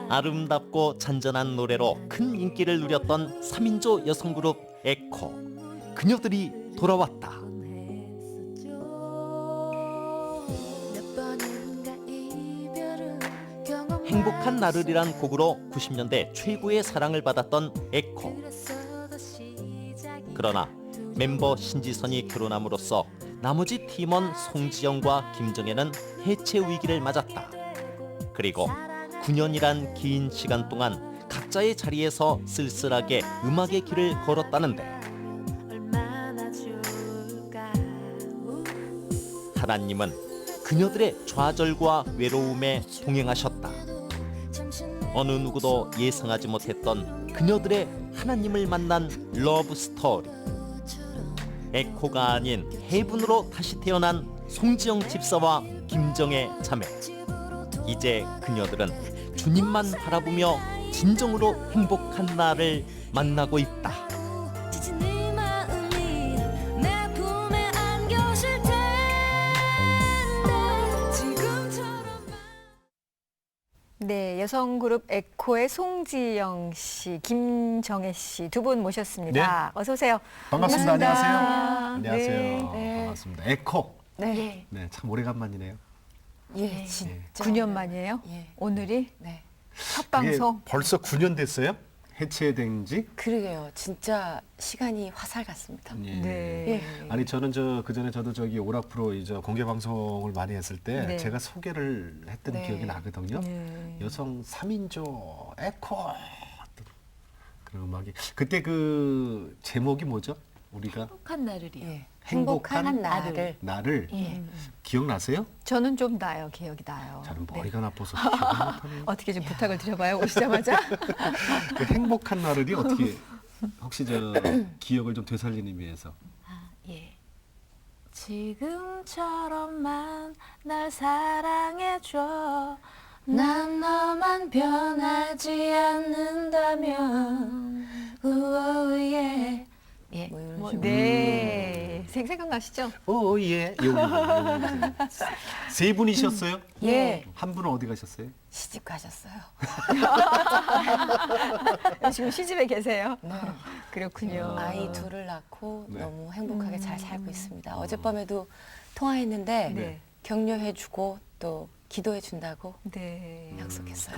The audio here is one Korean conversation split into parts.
아름답고 잔잔한 노래로 큰 인기를 누렸던 3인조 여성그룹 에코. 그녀들이 돌아왔다. 행복한 나를이란 곡으로 90년대 최고의 사랑을 받았던 에코. 그러나 멤버 신지선이 결혼함으로써 나머지 팀원 송지영과 김정혜는 해체 위기를 맞았다. 그리고 9년이란 긴 시간 동안 각자의 자리에서 쓸쓸하게 음악의 길을 걸었다는데 하나님은 그녀들의 좌절과 외로움에 동행하셨다. 어느 누구도 예상하지 못했던 그녀들의 하나님을 만난 러브 스토리. 에코가 아닌 헤븐으로 다시 태어난 송지영 집사와 김정혜 자매. 이제 그녀들은 주님만 바라보며 진정으로 행복한 날을 만나고 있다. 네, 여성 그룹 에코의 송지영 씨, 김정혜 씨 두 분 모셨습니다. 네. 어서 오세요. 반갑습니다. 안녕하세요. 반갑습니다. 안녕하세요. 네. 반갑습니다. 에코. 네. 네, 참 오래간만이네요. 예, 진짜. 9년 만이에요? 예. 오늘이 네. 첫 이게 방송. 벌써 9년 됐어요? 해체된 지? 그러게요. 진짜 시간이 화살 같습니다. 예. 네. 아니 저는 그 전에 저도 저기 오락 프로 이제 공개 방송을 많이 했을 때 네. 제가 소개를 했던 네. 기억이 나거든요. 네. 여성 3인조 에코 그런 음악이 그때 그 제목이 뭐죠? 우리가 행복한 나를이요. 예. 행복한 행복한 나를. 나를 예. 기억나세요? 저는 좀 나요. 기억이 나요. 저는 네. 머리가 나빠서 기억을 못하네요. 어떻게 좀 부탁을 드려봐요. 오시자마자. 그 행복한 나를이 어떻게 혹시 저 기억을 좀 되살리기 위해서 예. 지금처럼만 날 사랑해줘. 난 너만 변하지 않는다면. 우오예. 예. 뭐 이런 뭐, 식으로. 네. 생각나시죠? 오예 세 분이셨어요? 예. 한 분은 어디 가셨어요? 시집 가셨어요. 지금 시집에 계세요? 네. 그렇군요. 아이 둘을 낳고 네. 너무 행복하게 잘 살고 있습니다. 어젯밤에도 통화했는데 네. 격려해주고 또 기도해준다고 네. 약속했어요.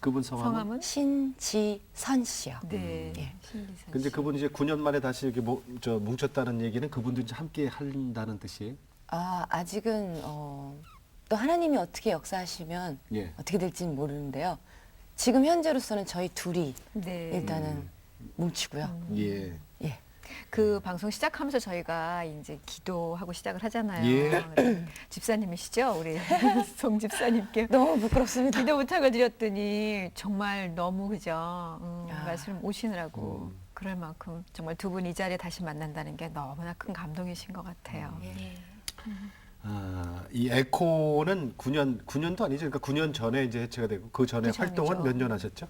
그분 성함은? 성함은? 신지선 씨요. 네. 예. 신리선 근데 씨. 그분 이제 9년 만에 다시 이렇게 저 뭉쳤다는 얘기는 그분도 이제 함께 한다는 뜻이에요? 아직은 또 하나님이 어떻게 역사하시면 예. 어떻게 될지는 모르는데요. 지금 현재로서는 저희 둘이 네. 일단은 뭉치고요. 예. 예. 그 방송 시작하면서 저희가 이제 기도하고 시작을 하잖아요. 예. 집사님이시죠? 우리 송 집사님께 너무 부끄럽습니다. 기도 부탁을 드렸더니 정말 너무 그죠? 아. 말씀 오시느라고 그럴 만큼 정말 두 분 이 자리에 다시 만난다는 게 너무나 큰 감동이신 것 같아요. 예. 이 에코는 9년도 아니죠. 그러니까 9년 전에 이제 해체가 되고 그 전에 그 활동은 전이죠. 몇 년 하셨죠?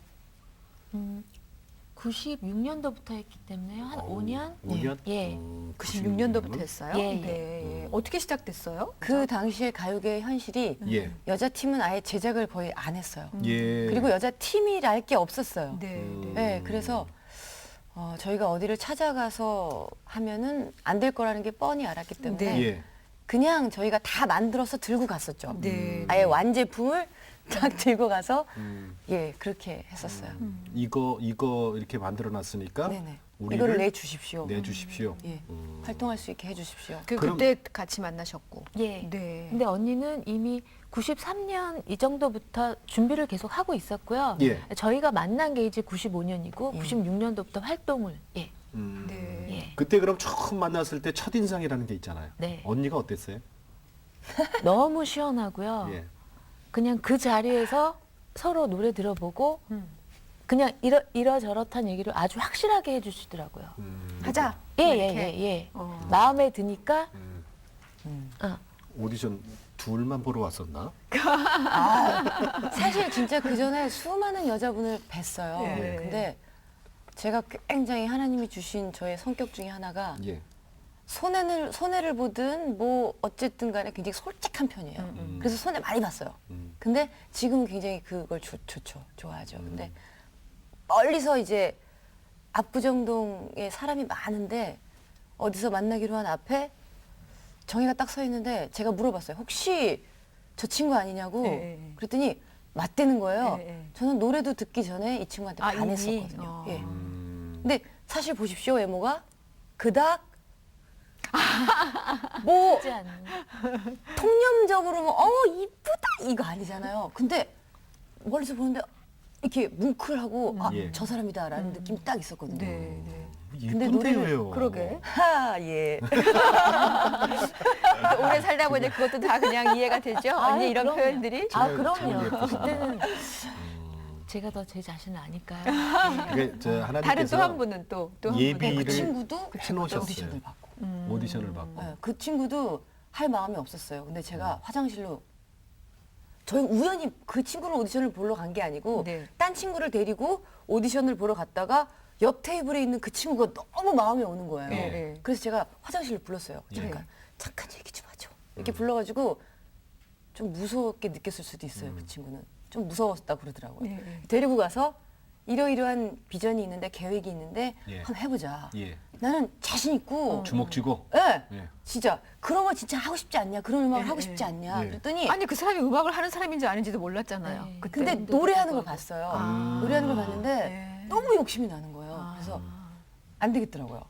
96년도부터 했기 때문에 한 5년? 5년? 예. 96년도부터 했어요? 예, 예. 네. 어떻게 시작됐어요? 그 당시에 가요계 현실이 예. 여자 팀은 아예 제작을 거의 안 했어요. 예. 그리고 여자 팀이랄 게 없었어요. 네. 네, 그래서 저희가 어디를 찾아가서 하면은 안 될 거라는 게 뻔히 알았기 때문에 네. 예. 그냥 저희가 다 만들어서 들고 갔었죠. 네. 아예 완제품을 딱 들고 가서 음. 예 그렇게 했었어요. 이거 이렇게 만들어 놨으니까 네네. 우리를 이거를 내주십시오. 내주십시오. 예, 활동할 수 있게 해주십시오. 그럼- 그때 같이 만나셨고. 예. 네. 근데 언니는 이미 93년 이 정도부터 준비를 계속 하고 있었고요. 예. 저희가 만난 게 이제 95년이고 예. 96년도부터 활동을 네. 예. 그때 그럼 처음 만났을 때 첫인상이라는 게 있잖아요. 네. 언니가 어땠어요? 너무 시원하고요. 예. 그냥 그 자리에서 서로 노래 들어보고 그냥 이러저렇단 얘기를 아주 확실하게 해주시더라고요. 하자. 예, 예, 이렇게. 예, 예. 어. 마음에 드니까 오디션 둘만 보러 왔었나? 사실 진짜 그 전에 수많은 여자분을 뵀어요. 네. 근데 제가 굉장히 하나님이 주신 저의 성격 중에 하나가 예. 손해를 보든 뭐 어쨌든 간에 굉장히 솔직한 편이에요. 그래서 손해 많이 봤어요. 근데 지금은 굉장히 그걸 좋죠. 좋아하죠. 근데 멀리서 이제 압구정동에 사람이 많은데 어디서 만나기로 한 앞에 정희가 딱 서 있는데 제가 물어봤어요. 혹시 저 친구 아니냐고. 예. 그랬더니 맞대는 거예요. 예. 저는 노래도 듣기 전에 이 친구한테 아, 반했었거든요. 이미? 예. 근데 사실 보십시오, 외모가 그닥 뭐 쉽지 않은. 통념적으로 뭐 이쁘다 이거 아니잖아요. 근데 멀리서 보는데 이렇게 뭉클하고 예. 저 사람이다라는 느낌이 딱 있었거든요. 네, 네. 근데 예쁜데요. 그러게. 하 예. 오래 살다 보니 그것도 다 그냥 이해가 되죠? 언니 아유, 이런 그럼요. 표현들이? 아, 제일 그럼요. 예쁘시다. 그때는 제가 더 제 자신을 아니까요. 이게 저 다른 하나님께서 또 한 분은 또 한 분은 예비를 그 친구도 해놓으셨어요. 오디션을 받고. 오디션을 받고. 네, 그 친구도 할 마음이 없었어요. 근데 제가 화장실로 저희 우연히 그 친구를 오디션을 보러 간 게 아니고 네. 딴 친구를 데리고 오디션을 보러 갔다가 옆 테이블에 있는 그 친구가 너무 마음에 오는 거예요. 예, 예. 그래서 제가 화장실로 불렀어요. 예. 잠깐 얘기 좀 하죠. 이렇게 불러가지고 좀 무섭게 느꼈을 수도 있어요. 그 친구는 좀 무서웠다 그러더라고요. 예, 예. 데리고 가서 이러이러한 비전이 있는데 계획이 있는데 예. 한번 해보자. 예. 나는 자신 있고 주먹 쥐고. 예. 예. 진짜 그런 거 진짜 하고 싶지 않냐? 그런 음악을 예, 하고 예. 싶지 않냐? 예. 그랬더니 아니 그 사람이 음악을 하는 사람인지 아닌지도 몰랐잖아요. 네. 그때. 근데 노래하는 걸 봤어요. 아. 노래하는 걸 봤는데 네. 너무 욕심이 나는 거예요. 아. 그래서 안 되겠더라고요.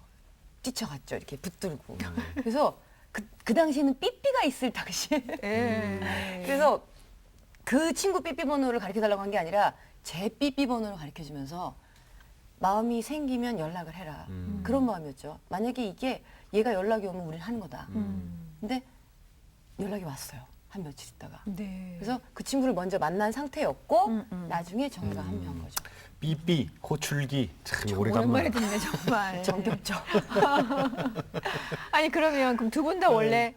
뛰쳐갔죠. 이렇게 붙들고. 그래서 그 당시에는 삐삐가 있을 당시에. 예. 그래서 그 친구 삐삐 번호를 가르쳐 달라고 한 게 아니라 제 삐삐 번호를 가르쳐 주면서 마음이 생기면 연락을 해라. 그런 마음이었죠. 만약에 이게 얘가 연락이 오면 우리는 하는 거다. 근데 연락이 왔어요. 한 며칠 있다가. 네. 그래서 그 친구를 먼저 만난 상태였고 음. 나중에 정희가 합류한 거죠. 삐삐, 호출기. 참 오랜만에 오래간만에. 듣네 정말. 정겹죠. 아니 그러면 그럼 두 분 다 원래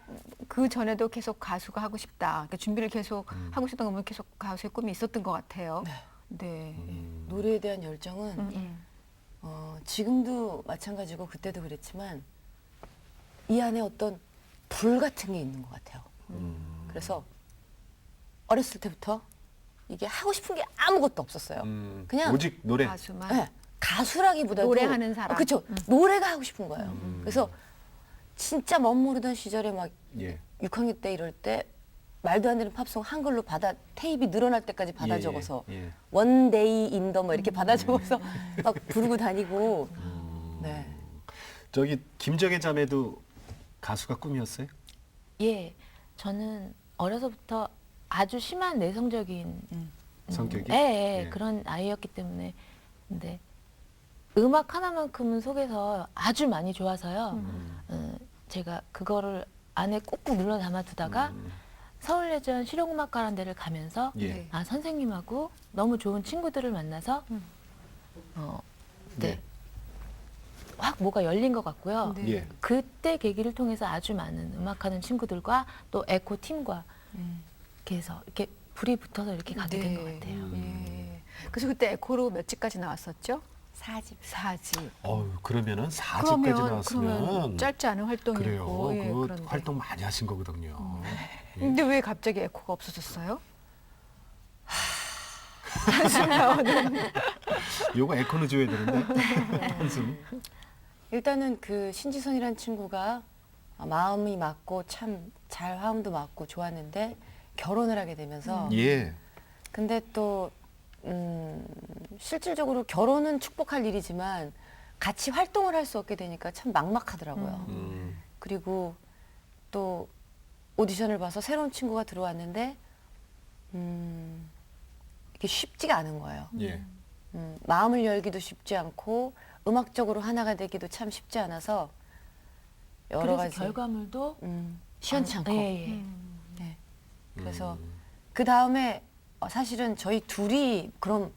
그 전에도 계속 가수가 하고 싶다. 그러니까 준비를 계속 하고 싶던 거면 계속 가수의 꿈이 있었던 것 같아요. 네. 노래에 대한 열정은 음. 지금도 마찬가지고 그때도 그랬지만 이 안에 어떤 불 같은 게 있는 것 같아요. 그래서 어렸을 때부터 이게 하고 싶은 게 아무것도 없었어요. 그냥 오직 노래. 가수만. 네, 가수라기보다도 노래하는 사람. 그렇죠. 노래가 하고 싶은 거예요. 그래서 진짜 멋모르던 시절에 막 예. 6학년 때 이럴 때 말도 안 되는 팝송 한글로 테이프가 늘어날 때까지 받아 예, 적어서 예. 원데이 인더 뭐 이렇게 받아 적어서 막 부르고 다니고 네. 저기 김정혜 자매도 가수가 꿈이었어요? 예, 저는 어려서부터 아주 심한 내성적인 성격이? 예, 예, 예. 그런 아이였기 때문에 근데 음악 하나만큼은 속에서 아주 많이 좋아서요. 제가 그거를 안에 꾹꾹 눌러 담아두다가 서울예전 실용음악과라는 데를 가면서 예. 네. 아 선생님하고 너무 좋은 친구들을 만나서 네. 확 뭐가 열린 것 같고요. 네. 예. 그때 계기를 통해서 아주 많은 음악하는 친구들과 또 에코 팀과 이렇게 해서 이렇게 불이 붙어서 이렇게 가게 된 것 네. 같아요. 예. 그래서 그때 에코로 몇 집까지 나왔었죠? 4집. 4집. 그러면은 4집까지 나왔으면 그러면 짧지 않은 활동이고. 그래요. 예, 그 그런데. 활동 많이 하신 거거든요. 예. 근데 왜 갑자기 에코가 없어졌어요? 한숨 나오는. 요거 에코는 줘야 되는데 한숨. 일단은 그 신지선이라는 친구가 마음이 맞고 참 잘 화음도 맞고 좋았는데 결혼을 하게 되면서 예. 근데 또 실질적으로 결혼은 축복할 일이지만 같이 활동을 할 수 없게 되니까 참 막막하더라고요. 그리고 또 오디션을 봐서 새로운 친구가 들어왔는데 이게 쉽지가 않은 거예요. 예. 마음을 열기도 쉽지 않고 음악적으로 하나가 되기도 참 쉽지 않아서 여러 그래서 가지 결과물도 시원치 않고 예, 예. 네. 그래서 그 다음에 사실은 저희 둘이 그럼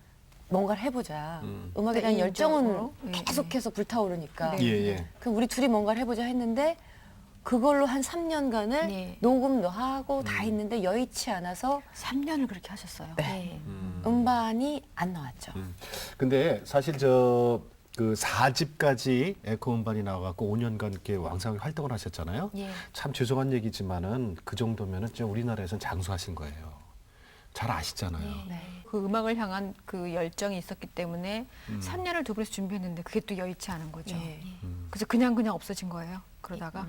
뭔가를 해보자. 음악에 대한 열정은 개인적으로? 예, 계속해서 불타오르니까. 네. 예, 예. 그럼 우리 둘이 뭔가를 해보자 했는데 그걸로 한 3년간을 네. 녹음도 하고 다 했는데 여의치 않아서 3년을 그렇게 하셨어요. 네. 음반이 안 나왔죠. 근데 사실 그 4집까지 에코 음반이 나와갖고 5년간 이렇게 왕성하게 활동을 하셨잖아요. 예. 참 죄송한 얘기지만은 그 정도면은 진짜 우리나라에서는 장수하신 거예요. 잘 아시잖아요. 네. 그 음악을 향한 그 열정이 있었기 때문에 3년을 두고서 준비했는데 그게 또 여의치 않은 거죠. 예. 그래서 그냥 없어진 거예요. 그러다가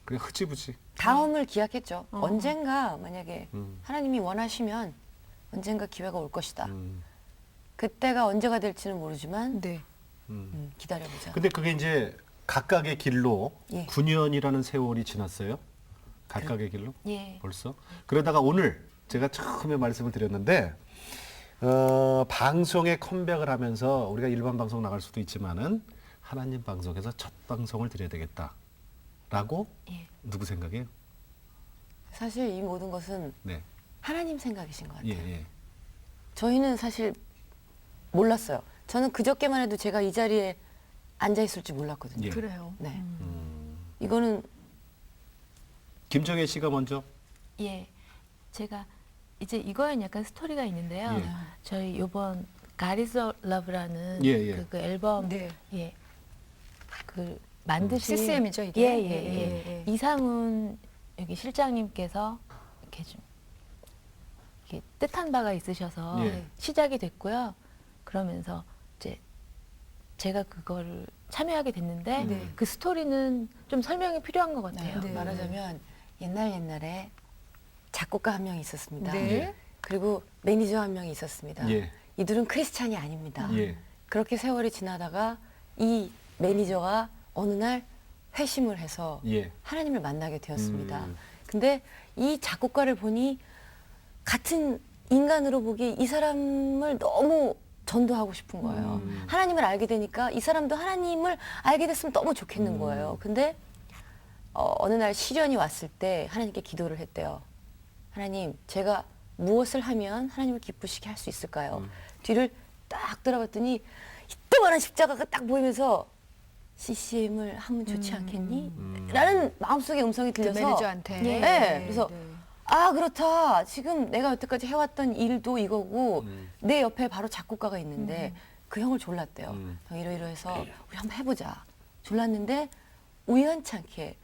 그냥 흐지부지. 다음을 기약했죠. 어. 언젠가 만약에 음. 하나님이 원하시면 언젠가 기회가 올 것이다. 음. 그때가 언제가 될지는 모르지만 네. 기다려보자. 근데 그게 이제 각각의 길로 예. 9년이라는 세월이 지났어요. 각각의 길로 예. 벌써. 그러다가 오늘 제가 처음에 말씀을 드렸는데 방송에 컴백을 하면서 우리가 일반 방송 나갈 수도 있지만은 하나님 방송에서 첫 방송을 드려야 되겠다라고 예. 누구 생각이에요? 사실 이 모든 것은 네. 하나님 생각이신 것 같아요. 예, 예. 저희는 사실 몰랐어요. 저는 그저께만 해도 제가 이 자리에 앉아 있을지 몰랐거든요. 예. 그래요. 네. 이거는 김정혜 씨가 먼저. 예. 제가 이제 이거엔 약간 스토리가 있는데요. 예. 저희 요번 God is Love라는 예, 예. 그 앨범 네. 예. 그 만드신 CCM이죠, 이게? 예, 예, 예, 예. 예. 이상훈 여기 실장님께서 이렇게 좀 이렇게 뜻한 바가 있으셔서 예. 시작이 됐고요. 그러면서 이제 제가 그거를 참여하게 됐는데 네. 그 스토리는 좀 설명이 필요한 것 같아요. 네. 말하자면 옛날에 작곡가 한 명이 있었습니다. 네. 예. 그리고 매니저 한 명이 있었습니다. 예. 이들은 크리스찬이 아닙니다. 예. 그렇게 세월이 지나다가 이 매니저가 어느 날 회심을 해서 예. 하나님을 만나게 되었습니다. 음. 근데 이 작곡가를 보니 같은 인간으로 보기에 이 사람을 너무 전도하고 싶은 거예요. 하나님을 알게 되니까 이 사람도 하나님을 알게 됐으면 너무 좋겠는 거예요. 근데 어느 날 시련이 왔을 때 하나님께 기도를 했대요. 하나님, 제가 무엇을 하면 하나님을 기쁘시게 할 수 있을까요? 뒤를 딱 돌아봤더니 이따만한 십자가가 딱 보이면서 CCM을 하면 좋지 않겠니? 라는 마음속의 음성이 그 들려서 매니저한테. 예. 네, 그래서 아 그렇다. 지금 내가 여태까지 해왔던 일도 이거고 내 옆에 바로 작곡가가 있는데 그 형을 졸랐대요. 형 이러이러해서 우리 한번 해보자. 졸랐는데 우연찮게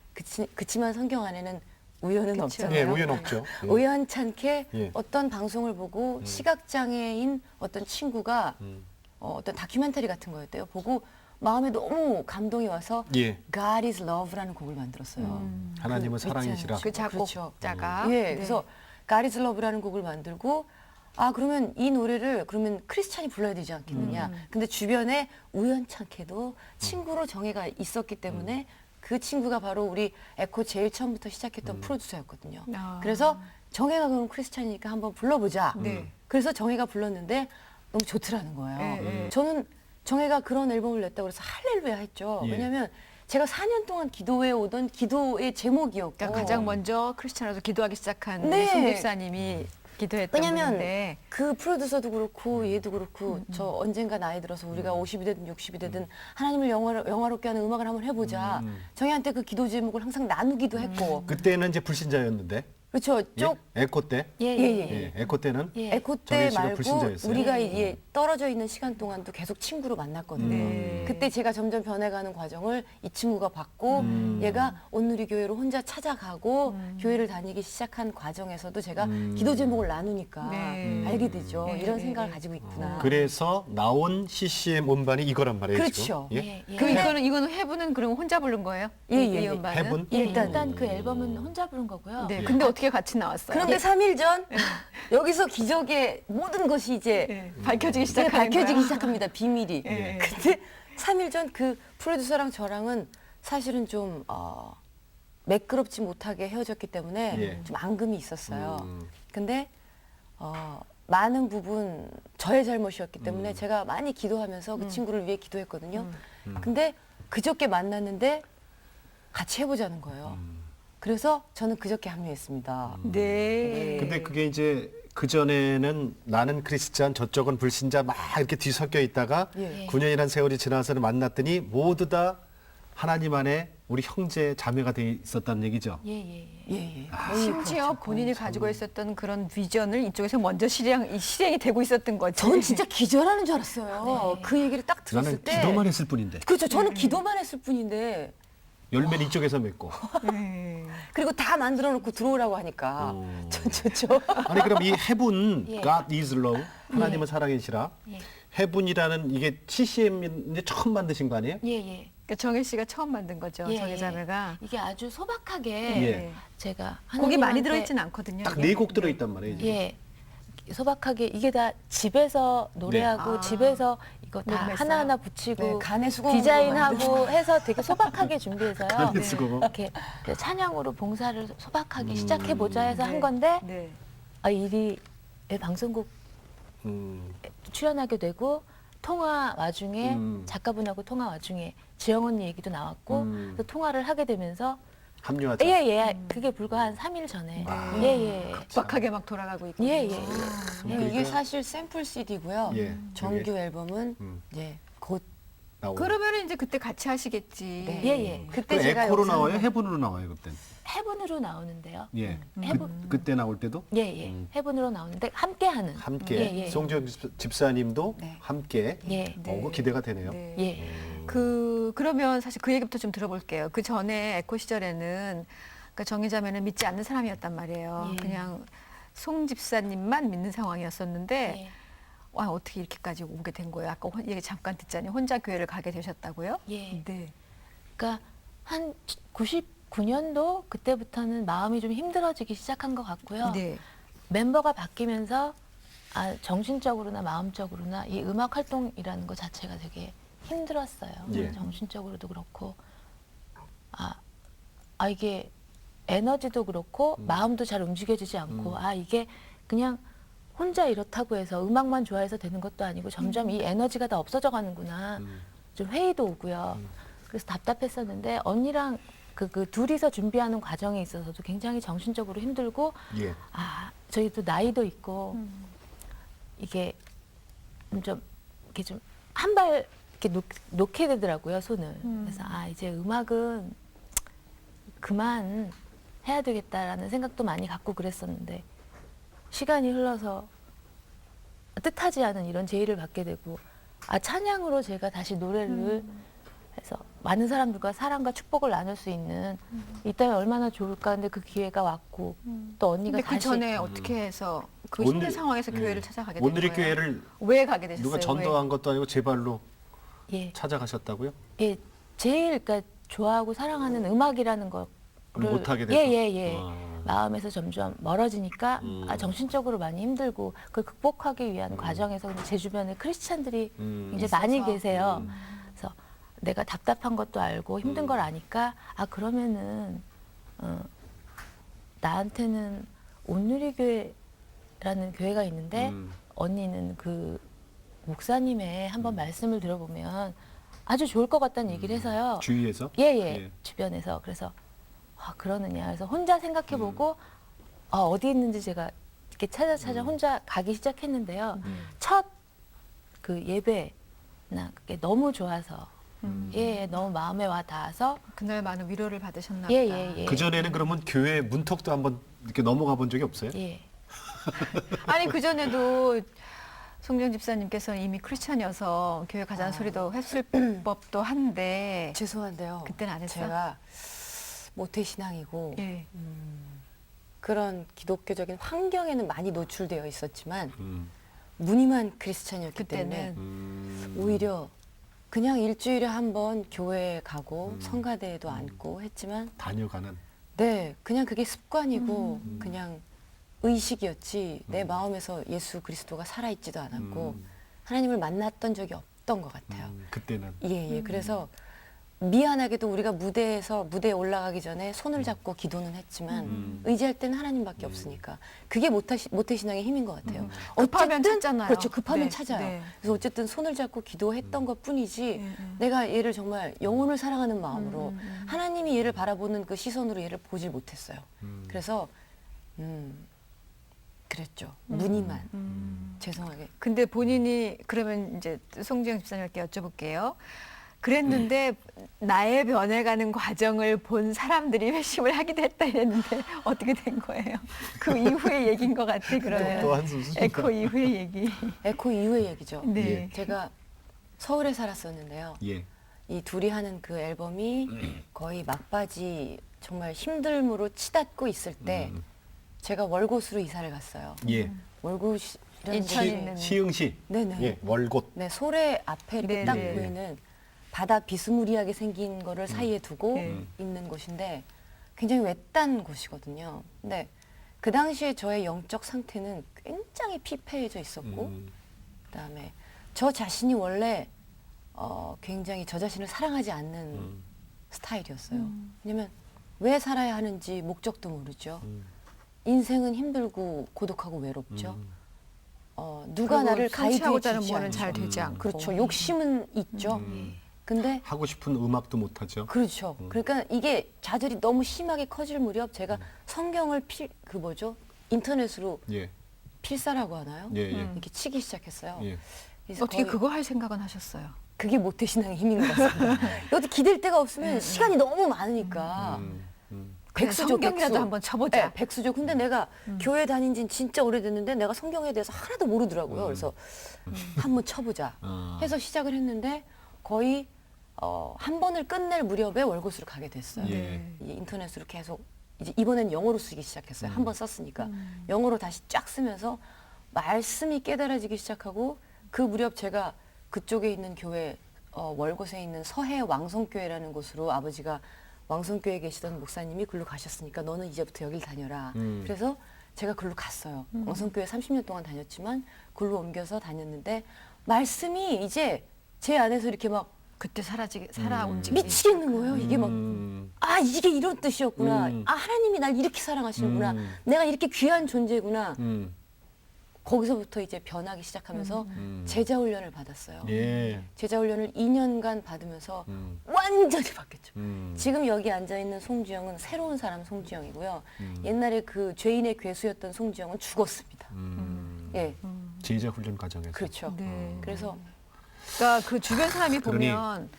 그치만 성경 안에는 우연은 그쵸. 없잖아요. 예, 우연 없죠. 예. 우연찮게 예. 어떤 방송을 보고 시각장애인 어떤 친구가 어떤 다큐멘터리 같은 거였대요. 보고 마음에 너무 감동이 와서 예. God is Love라는 곡을 만들었어요. 하나님은 그 사랑이시라. 그 그렇죠. 작곡자가. 예, 네. 그래서 God is Love라는 곡을 만들고 아 그러면 이 노래를 그러면 크리스찬이 불러야 되지 않겠느냐. 근데 주변에 우연찮게도 친구로 정혜가 있었기 때문에 그 친구가 바로 우리 에코 제일 처음부터 시작했던 프로듀서였거든요. 아. 그래서 정혜가 그럼 크리스찬이니까 한번 불러보자. 네. 그래서 정혜가 불렀는데 너무 좋더라는 거예요. 예, 예. 저는 정혜가 그런 앨범을 냈다고 해서 할렐루야 했죠. 예. 왜냐하면 제가 4년 동안 기도해 오던 기도의 제목이었고 그러니까 가장 먼저 크리스찬으로 기도하기 시작한 네. 손 집사님이 기도했던 왜냐면 분인데 그 프로듀서도 그렇고 얘도 그렇고 저 언젠가 나이 들어서 우리가 50이 되든 60이 되든 하나님을 영화롭게 하는 음악을 한번 해보자. 정혜한테 그 기도 제목을 항상 나누기도 했고 그때는 이제 불신자였는데. 그렇죠. 쪽 예? 에코 때. 예, 예, 예. 예. 예. 에코 때는 예. 에코 정혜 때 씨가 말고 불신자였어요? 우리가 예. 이게 떨어져 있는 시간 동안도 계속 친구로 만났거든요. 네. 그때 제가 점점 변해가는 과정을 이 친구가 봤고 얘가 온누리교회로 혼자 찾아가고 교회를 다니기 시작한 과정에서도 제가 기도 제목을 나누니까 네. 알게 되죠. 네, 이런 네, 생각을 네. 가지고 있구나. 그래서 나온 CCM 음반이 이거란 말이에요. 그렇죠. 지금. 예? 예, 예. 그 이거는 해분은 그럼 혼자 부른 거예요? 예, 이 예, 예. 음반은? 해분? 예, 일단- 일단 그 앨범은 혼자 부른 거고요. 네. 근데 어떻게 같이 나왔어요? 그런데 3일 전 여기서 기적의 모든 것이 이제 네. 밝혀지기 이제 시작하는 밝혀지기 거야? 시작합니다. 비밀이. 예. 근데 3일 전 그 프로듀서랑 저랑은 사실은 좀 매끄럽지 못하게 헤어졌기 때문에 예. 좀 앙금이 있었어요. 근데 많은 부분 저의 잘못이었기 때문에 제가 많이 기도하면서 그 친구를 위해 기도했거든요. 근데 그저께 만났는데 같이 해보자는 거예요. 그래서 저는 그저께 합류했습니다. 네. 근데 그게 이제 그 전에는 나는 크리스찬 저쪽은 불신자 막 이렇게 뒤섞여 있다가 예. 9년이라는 세월이 지나서 만났더니 모두 다 하나님 안에 우리 형제 자매가 돼 있었다는 얘기죠. 예, 예, 예. 예, 예. 심지어 본인이 가지고 있었던 그런 비전을 이쪽에서 먼저 실행이 되고 있었던 거죠. 저는 진짜 기절하는 줄 알았어요. 그 얘기를 딱 들었을 나는 때. 기도만 했을 뿐인데. 그렇죠. 저는 기도만 했을 뿐인데 열매는 이쪽에서 맺고. 네. 그리고 다 만들어 놓고 들어오라고 하니까 음. 저 아니 그럼 이 heaven, 예. God is love, 하나님은 사랑이시라. 예. heaven이라는 이게 CCM인데 처음 만드신 거 아니에요? 예, 예. 그러니까 정혜 씨가 처음 만든 거죠. 예, 정혜 자매가. 이게 아주 소박하게 예. 제가 곡이 많이 하나님한테- 들어있지는 않거든요. 딱 이게. 네 곡 들어있단 말이에요. 지금. 예. 소박하게 이게 다 집에서 노래하고 네. 아. 집에서 이거 다 녹음했어요? 하나하나 붙이고 네, 간의 수공으로 디자인하고 해서 되게 소박하게 준비해서요. 간의 수공업. 이렇게 찬양으로 봉사를 소박하게 시작해 보자 해서 네. 한 건데 네. 아, 일이 방송국 출연하게 되고 통화 와중에 작가분하고 통화 와중에 지영 언니 얘기도 나왔고 그래서 통화를 하게 되면서 합류하자. 예예 그게 불과 한 3일 전에 예예 빡하게 막 돌아가고 있고. 예예 네, 이게 사실 샘플 CD고요. 예, 정규 그게. 앨범은 이제 곧 나오고. 그러면 이제 그때 같이 하시겠지. 네. 예예 그때 그 제가 에코로 영상을 나와요? 헤븐으로 나와요 그때? 해분으로 나오는데요. 예. 해분 그때 나올 때도 예예 해분으로 나오는데 함께하는 함께 예, 예. 송지영 집사님도 네. 함께. 예. 그거 기대가 되네요. 네. 예. 그러면 사실 그 얘기부터 좀 들어볼게요. 그 전에 에코 시절에는 그러니까 정의자매는 믿지 않는 사람이었단 말이에요. 예. 그냥 송 집사님만 믿는 상황이었었는데 예. 와 어떻게 이렇게까지 오게 된 거예요? 아까 얘기 잠깐 듣자니 혼자 교회를 가게 되셨다고요? 예. 네. 그러니까 한 99년도 그때부터는 마음이 좀 힘들어지기 시작한 것 같고요. 네. 멤버가 바뀌면서 정신적으로나 마음적으로나 이 음악 활동이라는 것 자체가 되게 힘들었어요. 예. 정신적으로도 그렇고 이게 에너지도 그렇고 마음도 잘 움직여지지 않고 이게 그냥 혼자 이렇다고 해서 음악만 좋아해서 되는 것도 아니고 점점 이 에너지가 다 없어져 가는구나. 좀 회의도 오고요. 그래서 답답했었는데 언니랑 그 둘이서 준비하는 과정에 있어서도 굉장히 정신적으로 힘들고 예. 저희도 나이도 있고 이게 좀 이렇게 좀 한 발 이렇게 놓게 되더라고요 손을. 그래서 이제 음악은 그만 해야 되겠다라는 생각도 많이 갖고 그랬었는데 시간이 흘러서 뜻하지 않은 이런 제의를 받게 되고 찬양으로 제가 다시 노래를 해서 많은 사람들과 사랑과 축복을 나눌 수 있는 있다면 얼마나 좋을까. 근데 그 기회가 왔고 또 언니가 근데 그 다시 전에 어떻게 해서 그 오늘- 힘든 상황에서 교회를 찾아가게 된 오늘의 거예요? 교회를 왜 가게 되셨어요? 누가 전도한 것도 아니고 제 발로 예, 찾아가셨다고요? 예, 제일 그러니까 좋아하고 사랑하는 음악이라는 거를 못하게 돼서? 예. 마음에서 점점 멀어지니까 정신적으로 많이 힘들고 그걸 극복하기 위한 과정에서 근데 제 주변에 크리스찬들이 이제 많이 계세요. 그래서 내가 답답한 것도 알고 힘든 걸 아니까 그러면은 나한테는 온누리교회라는 교회가 있는데 언니는 그 목사님의 한번 말씀을 들어보면 아주 좋을 것 같다는 얘기를 해서요. 주위에서? 예. 주변에서 그래서 그러느냐 해서 혼자 생각해보고 어디 있는지 제가 이렇게 찾아 혼자 가기 시작했는데요. 첫 그 예배나 그게 너무 좋아서 너무 마음에 와 닿아서 그날 많은 위로를 받으셨나 보다. 예. 그 전에는 그러면 교회 문턱도 한번 이렇게 넘어가 본 적이 없어요? 예. 아니 그 전에도 송정 집사님께서 이미 크리스찬이어서 교회 가자는 소리도 했을 법도 한데 죄송한데요. 그때는 안 했어요? 제가 모태신앙이고 예. 그런 기독교적인 환경에는 많이 노출되어 있었지만 음. 무늬만 크리스찬이었기 그때는 때문에 오히려 그냥 일주일에 한 번 교회에 가고 성가대에도 앉고 했지만 다녀가는. 네, 그냥 그게 습관이고 그냥 의식이었지 내 마음에서 예수 그리스도가 살아있지도 않았고 하나님을 만났던 적이 없던 것 같아요. 그때는. 예. 그래서 미안하게도 우리가 무대에 올라가기 전에 손을 잡고 기도는 했지만 의지할 때는 하나님밖에 없으니까 그게 모태신앙의 힘인 것 같아요. 급하면 찾잖아요. 그렇죠. 급하면 네, 찾아요. 네. 그래서 어쨌든 손을 잡고 기도했던 것 뿐이지 내가 얘를 정말 영혼을 사랑하는 마음으로 하나님이 얘를 바라보는 그 시선으로 얘를 보질 못했어요. 그래서 그랬죠. 무늬만. 죄송하게. 근데 본인이 그러면 이제 송지영 집사님께 여쭤볼게요. 그랬는데 나의 변해가는 과정을 본 사람들이 회심을 하기도 했다 이랬는데 어떻게 된 거예요? 그 이후의 얘기인 것 같아 그러면. 또 한숨 쉬신다. 에코 이후의 얘기. 에코 이후의 얘기죠. 네. 제가 서울에 살았었는데요. 예. 이 둘이 하는 그 앨범이 거의 막바지 정말 힘듦으로 치닫고 있을 때 제가 월곶으로 이사를 갔어요. 예. 월곶이라는 인천에 곳이- 있는 시흥시. 네네. 예, 월곶. 네, 소래 앞에 이렇게 네, 딱 네. 보이는 바다 비스무리하게 생긴 거를 사이에 두고 네. 있는 곳인데 굉장히 외딴 곳이거든요. 근데 그 당시에 저의 영적 상태는 굉장히 피폐해져 있었고 그다음에 저 자신이 원래 굉장히 저 자신을 사랑하지 않는 스타일이었어요. 왜냐면 왜 살아야 하는지 목적도 모르죠. 인생은 힘들고 고독하고 외롭죠. 누가 나를 가이드해 성취하고자 하는 주지 뭐는 않죠. 잘 되지 않고. 그렇죠. 욕심은 있죠. 근데 하고 싶은 음악도 못 하죠. 그렇죠. 그러니까 이게 좌절이 너무 심하게 커질 무렵 제가 성경을 인터넷으로 예. 필사라고 하나요? 예, 예. 이렇게 치기 시작했어요. 예. 그래서 어떻게 거의 그거 할 생각은 하셨어요? 그게 모태신앙의 힘인 것 같습니다. 여기 기댈 데가 없으면 시간이 너무 많으니까 그냥 백수죠, 성경이라도 백수. 한번 쳐보자. 네, 백수죠. 근데 내가 교회 다닌 지는 진짜 오래됐는데 내가 성경에 대해서 하나도 모르더라고요. 그래서 한번 쳐보자 해서 시작을 했는데 거의 한 번을 끝낼 무렵에 월곶으로 가게 됐어요. 예. 이제 인터넷으로 계속 이제 이번엔 영어로 쓰기 시작했어요. 한 번 썼으니까 영어로 다시 쫙 쓰면서 말씀이 깨달아지기 시작하고 그 무렵 제가 그쪽에 있는 교회 월곶에 있는 서해 왕성교회라는 곳으로 아버지가 왕성교회에 계시던 목사님이 글로 가셨으니까 너는 이제부터 여길 다녀라. 그래서 제가 글로 갔어요. 왕성교회 30년 동안 다녔지만 글로 옮겨서 다녔는데 말씀이 이제 제 안에서 이렇게 막 그때 살아 움직이기. 미치겠는 거예요. 이게 막 아 이게 이런 뜻이었구나. 아 하나님이 날 이렇게 사랑하시는구나. 내가 이렇게 귀한 존재구나. 거기서부터 이제 변하기 시작하면서 제자 훈련을 받았어요. 예. 제자 훈련을 2년간 받으면서 완전히 바뀌었죠. 음. 지금 여기 앉아 있는 송지영은 새로운 사람 송지영이고요. 옛날에 그 죄인의 괴수였던 송지영은 죽었습니다. 예, 제자 훈련 과정에서. 그렇죠. 네. 그래서 그러니까 그 주변 사람이 그러니- 보면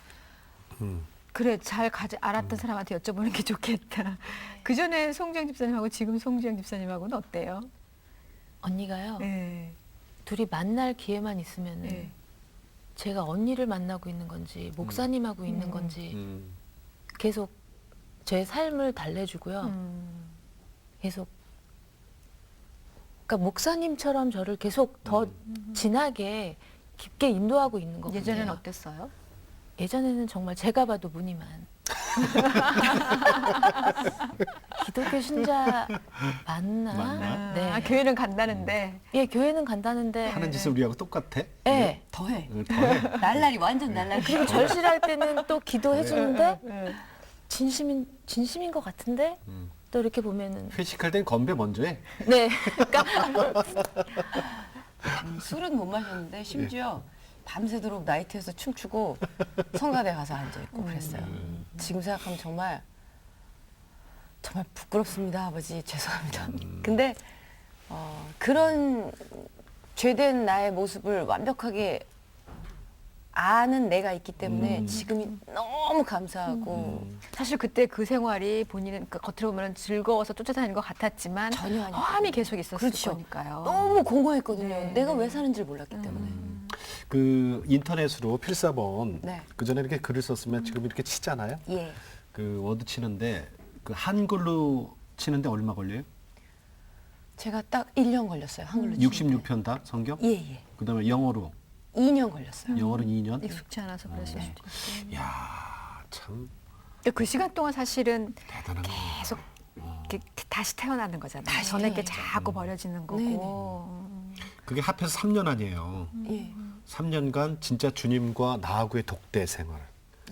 그래 잘 알았던 사람한테 여쭤보는 게 좋겠다. 그 전에 송지영 집사님하고 지금 송지영 집사님하고는 어때요? 언니가요. 네. 둘이 만날 기회만 있으면은 네. 제가 언니를 만나고 있는 건지 목사님하고 있는 건지 음. 계속 제 삶을 달래주고요. 계속 그러니까 목사님처럼 저를 계속 더 진하게 깊게 인도하고 있는 것 같아요. 예전에는 어땠어요? 예전에는 정말 제가 봐도 무늬만 기독교 신자 맞나? 맞나? 네. 아, 교회는 간다는데. 예, 교회는 간다는데 하는 짓을 우리하고 똑같아? 예. 더해. 더해. 날라리 완전 날라리. 그리고 절실할 때는 또 기도해 주는데 네. 진심인 것 같은데 또 이렇게 보면은 회식할 땐 건배 먼저 해. 네. 그러니까 술은 못 마셨는데 심지어 밤새도록 나이트에서 춤추고 성가대 가서 앉아 있고 그랬어요. 지금 생각하면 정말 부끄럽습니다, 아버지. 죄송합니다. 근데 그런 죄된 나의 모습을 완벽하게 아는 내가 있기 때문에 지금이 너무 감사하고 사실 그때 그 생활이 본인은 그 겉으로 보면 즐거워서 쫓아다니는 것 같았지만 전혀 아니에요. 허함이 계속 있었을 그렇죠. 거니까요. 너무 공허했거든요. 네, 내가 네. 왜 사는지를 몰랐기 때문에. 그 인터넷으로 필사본 네. 그 전에 이렇게 글을 썼으면 지금 이렇게 치잖아요. 예. 그 워드 치는데 그 한글로 치는데 얼마 걸려요? 제가 딱 1년 걸렸어요. 한글로 치는데. 66편 다 성경? 예, 예. 그다음에 영어로. 2년 걸렸어요. 영어로는 2년. 익숙치 않아서 그랬을 수도 있고. 야, 참 근데 그 시간 동안 사실은 대단한 거. 계속 이렇게 다시 태어나는 거잖아요. 다시 전에 게 태어나죠. 자꾸 버려지는 거고. 네네. 그게 합해서 3년 아니에요. 예. 3년간 진짜 주님과 나하고의 독대 생활.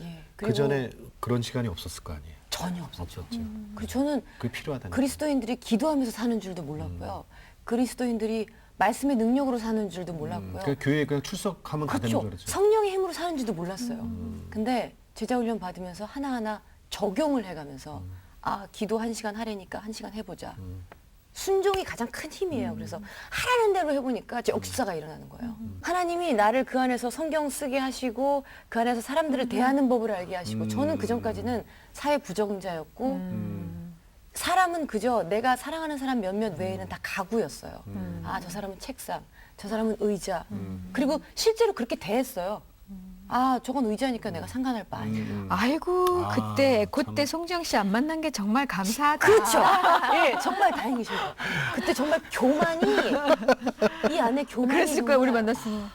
예. 그 전에 그런 시간이 없었을 거 아니에요. 전혀 없었죠. 없었죠. 그리고 저는 그게 필요하다는. 그리스도인들이 기도하면서 사는 줄도 몰랐고요. 그리스도인들이 말씀의 능력으로 사는 줄도 몰랐고요. 그 교회에 그냥 출석하면 다 되는 줄 그렇죠. 알았죠. 성령의 힘으로 사는 줄도 몰랐어요. 근데 제자 훈련 받으면서 하나하나 적용을 해가면서 아 기도 1시간 하려니까 1시간 해보자. 순종이 가장 큰 힘이에요. 그래서 하라는 대로 해보니까 역사가 일어나는 거예요. 하나님이 나를 그 안에서 성경 쓰게 하시고 그 안에서 사람들을 대하는 법을 알게 하시고 저는 그 전까지는 사회 부정자였고 사람은 그저 내가 사랑하는 사람 몇몇 외에는 다 가구였어요. 아, 저 사람은 책상, 저 사람은 의자. 그리고 실제로 그렇게 대했어요. 아, 저건 의자니까 내가 상관할 바 아니야. 아이고 아, 그때 에코 참. 때 송지영 씨 안 만난 게 정말 감사하다. 그렇죠. 예, 정말 다행이신 것 같아요. 그때 정말 교만이 이 안에 교만이 그랬을 거야 우리 정말 만났으면.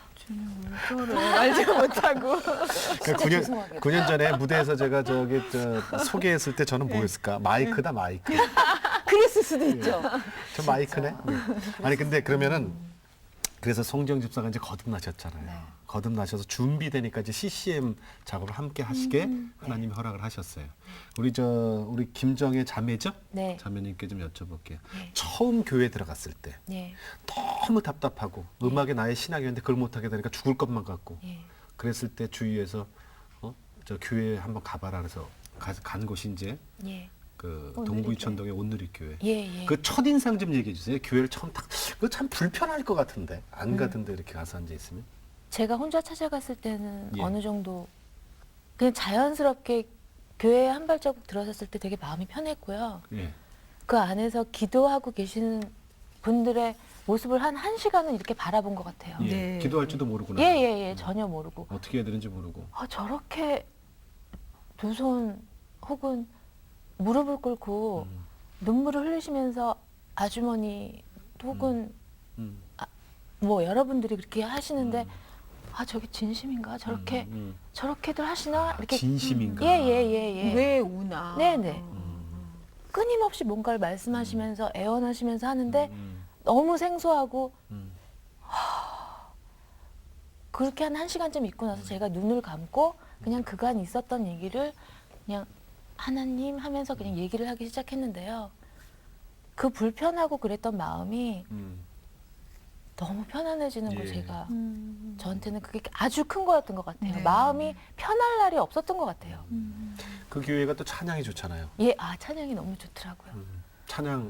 저를 알지 못하고. 그러니까 9년, 죄송하게도. 9년 전에 무대에서 제가 소개했을 때 저는 뭐였을까? 마이크다, 마이크. 그랬을 수도 있죠. 저 마이크네? 네. 아니, 근데 그러면은 그래서 송지영 집사가 이제 거듭나셨잖아요. 네. 거듭나셔서 준비되니까 이제 CCM 작업을 함께 하시게 하나님이 허락을 하셨어요. 우리 김정혜 자매죠? 네. 자매님께 좀 여쭤볼게요. 네. 처음 교회 들어갔을 때 예. 너무 답답하고 음악이 나의 신학이었는데 그걸 못하게 되니까 죽을 것만 같고 예. 그랬을 때 주위에서 저 교회 한번 가봐라 그래서 간 곳이 이제 예. 그 온누리교회. 동부 이천동의 온누리교회. 예. 예. 그 첫인상 좀 얘기해 주세요. 교회를 처음 딱 그거 참 불편할 것 같은데 안 가던데 이렇게 가서 앉아 있으면. 제가 혼자 찾아갔을 때는 예. 어느 정도 그냥 자연스럽게 교회에 한 발자국 들어섰을 때 되게 마음이 편했고요. 예. 그 안에서 기도하고 계시는 분들의 모습을 한 1시간은 이렇게 바라본 것 같아요. 예. 네. 기도할 줄도 모르구나. 예. 전혀 모르고. 어떻게 해야 되는지 모르고. 아, 저렇게 두 손 혹은 무릎을 꿇고 눈물을 흘리시면서 아주머니 혹은 음. 뭐 여러분들이 그렇게 하시는데 아, 저게 진심인가? 저렇게 저렇게들 하시나? 이렇게 진심인가? 예. 왜 우나? 네네. 끊임없이 뭔가를 말씀하시면서 애원하시면서 하는데 너무 생소하고 그렇게 한 1시간쯤 있고 나서 제가 눈을 감고 그냥 그간 있었던 얘기를 그냥 하나님 하면서 그냥 얘기를 하기 시작했는데요. 그 불편하고 그랬던 마음이 너무 편안해지는 걸 예. 제가 저한테는 그게 아주 큰 거였던 것 같아요. 네. 마음이 편할 날이 없었던 것 같아요. 그 교회가 또 찬양이 좋잖아요. 예, 찬양이 너무 좋더라고요.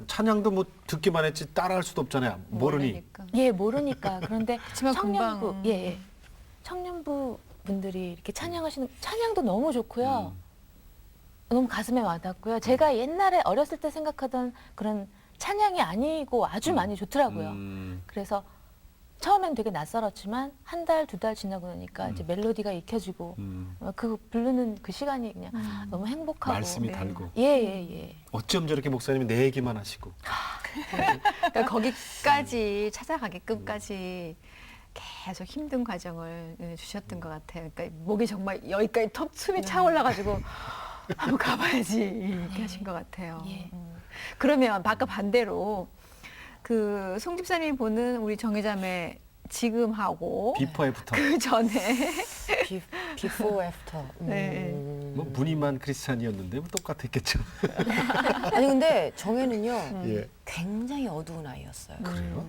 찬양도 뭐 듣기만 했지 따라할 수도 없잖아요. 모르니. 모르니까. 예, 모르니까. 그런데 그렇지만 청년부, 금방. 예. 청년부 분들이 이렇게 찬양하시는 찬양도 너무 좋고요. 너무 가슴에 와닿고요. 제가 옛날에 어렸을 때 생각하던 그런 찬양이 아니고 아주 많이 좋더라고요. 그래서 처음엔 되게 낯설었지만 한 달, 2달 지나고 나니까 이제 멜로디가 익혀지고 그 부르는 그 시간이 그냥 너무 행복하고 말씀이 네. 달고. 예. 어쩜 저렇게 목사님이 내 얘기만 하시고. 그러니까 거기까지 찾아가게끔까지 계속 힘든 과정을 주셨던 것 같아요. 그러니까 목이 정말 여기까지 숨이 차올라가지고 한번 가봐야지 이렇게 하신 것 같아요. 예. 그러면 아까 반대로 그 송 집사님이 보는 우리 정혜자매 지금 하고 비포 애프터. 그 전에 before, after. 네. 뭐 무늬만 크리스찬이었는데 뭐 똑같았겠죠. 아니 근데 정혜는요 예. 굉장히 어두운 아이였어요. 그래요?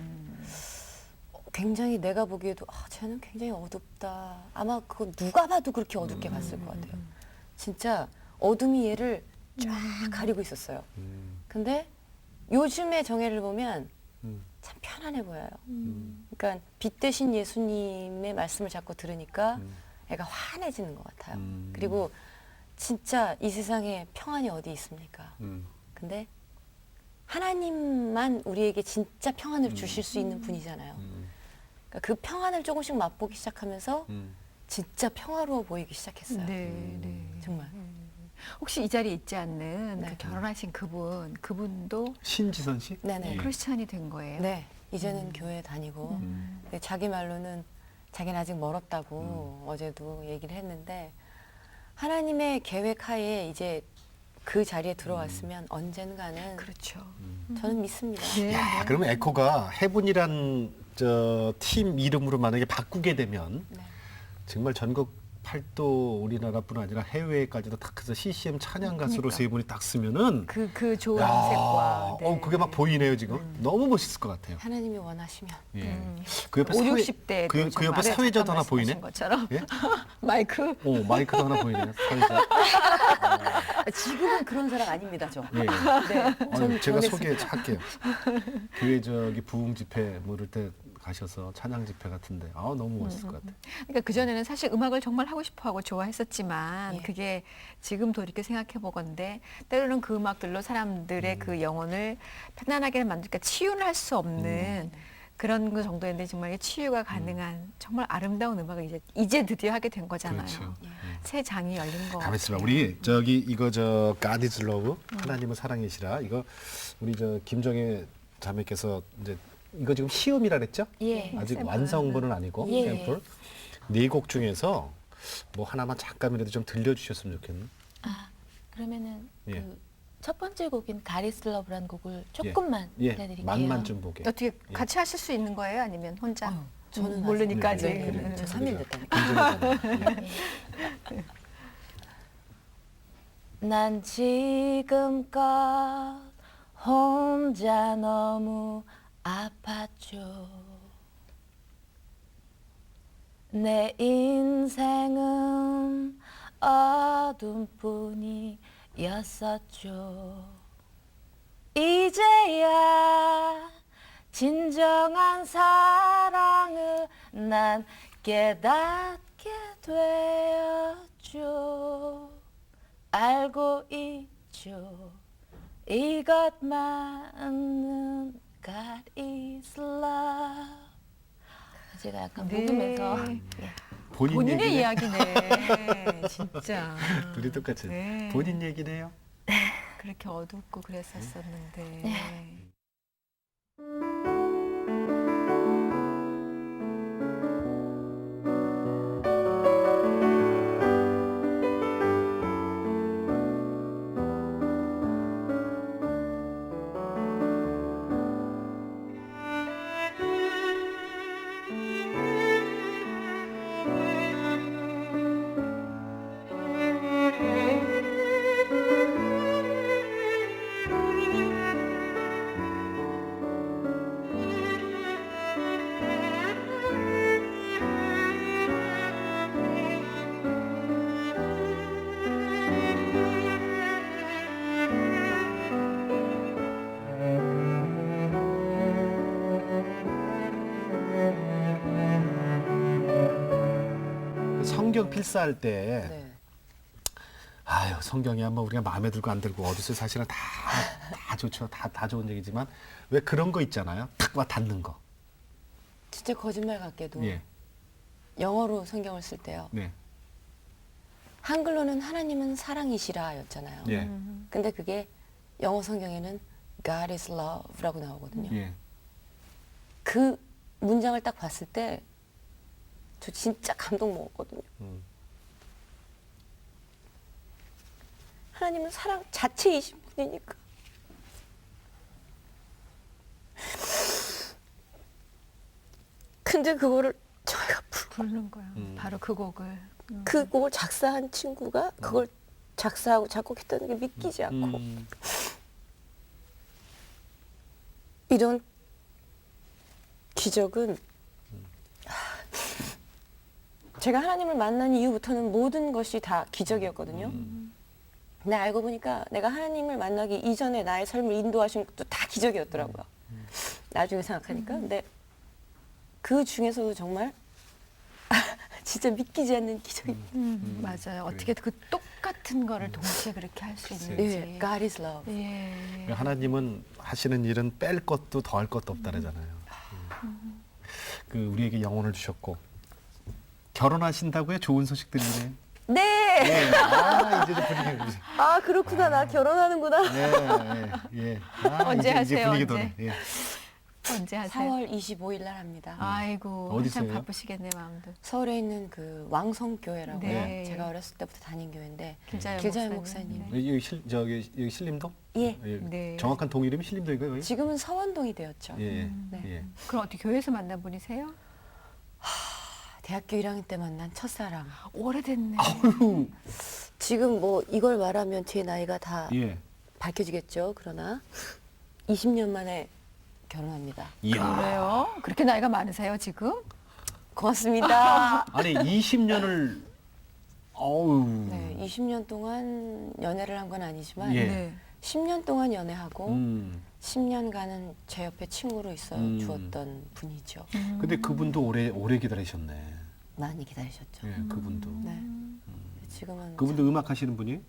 굉장히 내가 보기에도 쟤는 굉장히 어둡다. 아마 그거 누가 봐도 그렇게 어둡게 봤을 것 같아요. 진짜 어둠이 얘를 쫙 가리고 있었어요. 근데 요즘의 정혜를 보면 참 편안해 보여요. 그러니까 빛 대신 예수님의 말씀을 자꾸 들으니까 애가 환해지는 것 같아요. 그리고 진짜 이 세상에 평안이 어디 있습니까? 근데 하나님만 우리에게 진짜 평안을 주실 수 있는 분이잖아요. 그러니까 그 평안을 조금씩 맛보기 시작하면서 진짜 평화로워 보이기 시작했어요. 네. 정말. 혹시 이 자리에 있지 않는 네. 그 결혼하신 그분도 신지선 씨? 네네. 크리스찬이 된 거예요. 네, 이제는 교회 다니고 근데 자기 말로는 자기는 아직 멀었다고 어제도 얘기를 했는데 하나님의 계획 하에 이제 그 자리에 들어왔으면 언젠가는 그렇죠. 저는 믿습니다. 네. 야, 그러면 에코가 해븐이란 팀 이름으로 만약에 바꾸게 되면 네. 정말 전국 팔도 우리나라뿐 아니라 해외까지도 딱 해서 CCM 찬양 가수로 그러니까. 세 분이 딱 쓰면은 그 좋은 야, 색과 그게 막 보이네요 지금. 너무 멋있을 것 같아요. 하나님이 원하시면 예. 그 옆에 5, 사회, 60대 그 옆에 사회자도 하나 보이네. 것처럼 예? 마이크 마이크도 하나 보이네요. 사회자. 지금은 그런 사람 아닙니다, 저. 예. 네, 제가 전에 소개할게요. 교회 부흥 집회 뭐 이럴 때 가셔서 찬양 집회 같은데 너무 멋있을 것 같아요. 그러니까 그전에는 사실 음악을 정말 하고 싶어하고 좋아했었지만 예. 그게 지금 돌이켜 생각해 보건데 때로는 그 음악들로 사람들의 그 영혼을 편안하게 만들까 치유를 할 수 없는 그런 거 정도인데 정말 치유가 가능한 정말 아름다운 음악을 이제 드디어 하게 된 거잖아요. 그렇죠. 새 장이 열린 거. 가만 있어봐. 우리 저기 이거 저 God is Love 하나님은 사랑이시라 이거 우리 저 김정혜 자매께서 이제 이거 지금 시음이라 그랬죠? 예. 아직 샘플. 완성본은 아니고 예. 샘플 네 곡 중에서 뭐 하나만 잠깐이라도 좀 들려주셨으면 좋겠네. 아, 그러면은 예. 그 첫 번째 곡인 가리스 러브라는 곡을 조금만 예, 들려드릴게요. 맛만 좀 보게. 어떻게 같이 하실 수 있는 거예요? 아니면 혼자? 아유, 저는 모르니까 아직- 아직. 네, 그래요. 저 3일 됐다니까. 김정혜 자매. 난 지금껏 혼자 너무 아팠죠. 내 인생은 어둠뿐이었었죠. 이제야 진정한 사랑을 난 깨닫게 되었죠. 알고 있죠. 이것만은 God is love. 제가 약간 네. 녹으면서 예. 본인 본인의 얘기네. 이야기네. 진짜. 둘이 똑같이. 네. 본인 얘기네요. 그렇게 어둡고 그랬었었는데. 네. 성경 필사할 때 네. 아유 성경이야 뭐 우리가 마음에 들고 안 들고 어디서 사실은 다 좋죠. 다 좋은 얘기지만 왜 그런 거 있잖아요. 탁 와 닿는 거. 진짜 거짓말 같게도 예. 영어로 성경을 쓸 때요. 네. 한글로는 하나님은 사랑이시라였잖아요. 예. 근데 그게 영어 성경에는 God is love라고 나오거든요. 예. 그 문장을 딱 봤을 때 저 진짜 감동 먹었거든요. 하나님은 사랑 자체이신 분이니까. 근데 그거를 저희가 부르는 거야. 바로 그 곡을. 그 곡을 작사한 친구가 그걸 작사하고 작곡했다는 게 믿기지 않고 이런 기적은 제가 하나님을 만난 이후부터는 모든 것이 다 기적이었거든요. 근데 알고 보니까 내가 하나님을 만나기 이전에 나의 삶을 인도하신 것도 다 기적이었더라고요. 나중에 생각하니까. 근데 그 중에서도 정말 진짜 믿기지 않는 기적이. 맞아요. 어떻게 그 똑같은 거를 동시에 그렇게 할 수 글쎄. 있는지. 예, God is love. 예. 하나님은 하시는 일은 뺄 것도 더할 것도 없다잖아요. 그 우리에게 영혼을 주셨고 결혼하신다고요? 좋은 소식 들리네요. 네. 네. 아 이제 좀 분위기 보세요. 아 그렇구나. 나 결혼하는구나. 예, 예, 예. 아, 언제 이제 하세요, 분위기 언제? 도네. 예. 언제 하세요? 4월 25일 날 합니다. 아이고, 어디서요? 한참 바쁘시겠네, 마음도. 서울에 있는 그 왕성교회라고 네. 제가 어렸을 때부터 다닌 교회인데 길자연 목사님. 네. 여기 신림동? 예. 네. 정확한 동 이름이 신림동인가요? 거기? 지금은 서원동이 되었죠. 예, 네. 예. 그럼 어떻게 교회에서 만난 분이세요? 대학교 1학년 때 만난 첫사랑. 오래됐네. 지금 뭐 이걸 말하면 제 나이가 다 예. 밝혀지겠죠. 그러나 20년 만에 결혼합니다. 이야. 그래요? 그렇게 나이가 많으세요, 지금? 고맙습니다. 아니 20년을 어우. 네, 20년 동안 연애를 한 건 아니지만 예. 네. 10년 동안 연애하고 음. 10년간은 제 옆에 친구로 있어 음. 주었던 분이죠. 근데 그분도 오래 기다리셨네. 많이 기다리셨죠. 예, 그분도. 네. 지금은 그분도 음악 하시는 분이?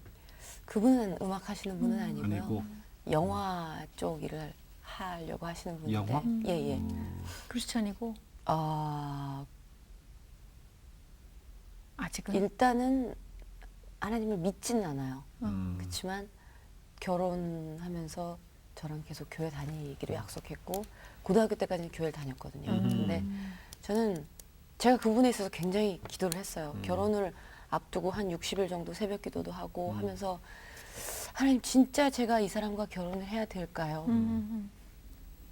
그분은 음악 하시는 분은 아니고요. 아니고. 영화 쪽 일을 하려고 하시는 분인데. 영화? 예. 크리스천이고 아직은 일단은 하나님을 믿지는 않아요. 음. 그렇지만 결혼하면서 저랑 계속 교회 다니기로 약속했고 고등학교 때까지는 교회를 다녔거든요. 근데 저는 제가 그분에 있어서 굉장히 기도를 했어요. 결혼을 앞두고 한 60일 정도 새벽 기도도 하고 하면서 하나님 진짜 제가 이 사람과 결혼을 해야 될까요?